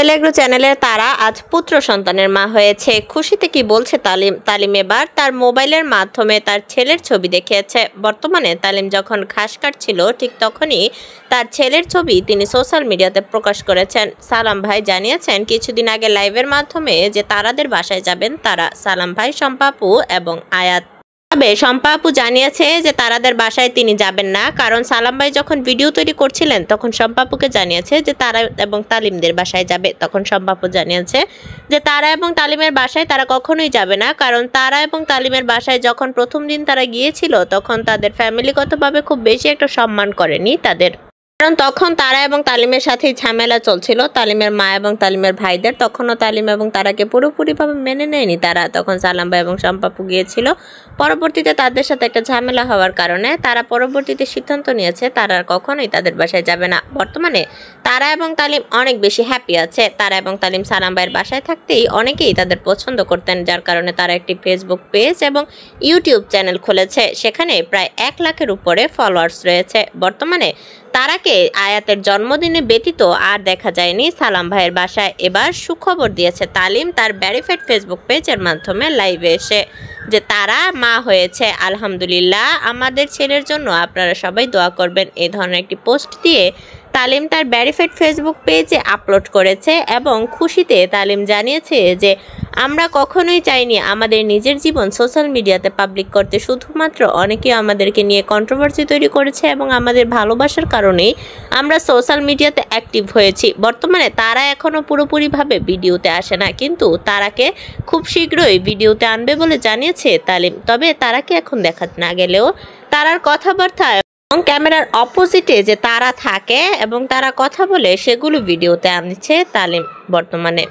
তেলেগু চ্যানেলের তারা আজ পুত্র সন্তানের মা হয়েছে। খুশিতে কি বলছে তালিম। তালিম এবার তার মোবাইলের মাধ্যমে তার ছেলের ছবি দেখিয়েছে। বর্তমানে তালিম যখন ঘাস কাটছিল ঠিক তখনই তার ছেলের ছবি তিনি সোশ্যাল মিডিয়াতে প্রকাশ করেছেন। সালাম ভাই জানিয়েছেন কিছুদিন আগে লাইভের মাধ্যমে যে তারাদের বাসায় যাবেন তারা, সালাম ভাই, শম্পা আপু এবং আয়াত। তবে শম্পা আপু জানিয়েছে যে তারাদের বাসায় তিনি যাবেন না, কারণ সালাম ভাই যখন ভিডিও তৈরি করছিলেন তখন শম্পা আপুকে জানিয়েছে যে তারা এবং তালিমদের বাসায় যাবে। তখন শম্পা আপু জানিয়েছে যে তারা এবং তালিমের বাসায় তারা কখনোই যাবে না, কারণ তারা এবং তালিমের বাসায় যখন প্রথম দিন তারা গিয়েছিল তখন তাদের ফ্যামিলিগতভাবে খুব বেশি একটা সম্মান করেনি তাদের, কারণ তখন তারা এবং তালিমের সাথেই ঝামেলা চলছিল তালিমের মা এবং তালিমের ভাইদের। তখনও তালিম এবং তারাকে পুরোপুরিভাবে মেনে নেয়নি তারা। তখন সালাম ভাই এবং শম্পা আপু গিয়েছিল। পরবর্তীতে তাদের সাথে একটা ঝামেলা হওয়ার কারণে তারা পরবর্তীতে সিদ্ধান্ত নিয়েছে তারা আর কখনোই তাদের বাসায় যাবে না। বর্তমানে তারা এবং তালিম অনেক বেশি হ্যাপি আছে। তারা এবং তালিম সালাম ভাইয়ের বাসায় থাকতেই অনেকেই তাদের পছন্দ করতেন, যার কারণে তারা একটি ফেসবুক পেজ এবং ইউটিউব চ্যানেল খুলেছে। সেখানে প্রায় 1 লাখের উপরে ফলোয়ার্স রয়েছে। বর্তমানে তারাকে আয়াতের জন্মদিনে ব্যতীত আর দেখা যায়নি সালাম ভাইয়ের বাসায়। এবার সুখবর দিয়েছে তালিম তার ভেরিফাইড ফেসবুক পেজের মাধ্যমে লাইভে এসে যে তারা মা হয়েছে। আলহামদুলিল্লাহ, আমাদের ছেলের জন্য আপনারা সবাই দোয়া করবেন। এই ধরনের একটি পোস্ট দিয়ে তালিম তার ভেরিফাইড ফেসবুক পেজে আপলোড করেছে এবং খুশিতে তালিম জানিয়েছে যে আমরা কখনোই চাইনি আমাদের নিজের জীবন সোশ্যাল মিডিয়াতে পাবলিক করতে। শুধুমাত্র অনেকে আমাদেরকে নিয়ে কন্ট্রোভার্সি তৈরি করেছে এবং আমাদের ভালোবাসার কারণেই আমরা সোশ্যাল মিডিয়াতে অ্যাক্টিভ হয়েছি। বর্তমানে তারা এখনও পুরোপুরিভাবে ভিডিওতে আসে না, কিন্তু তারাকে খুব শীঘ্রই ভিডিওতে আনবে বলে জানিয়েছে তালিম। তবে তারাকে এখন দেখা না গেলেও তারার কথাবার্তা এবং ক্যামেরার অপোজিটে যে তারা থাকে এবং তারা কথা বলে সেগুলো ভিডিওতে আনছে তালিম বর্তমানে।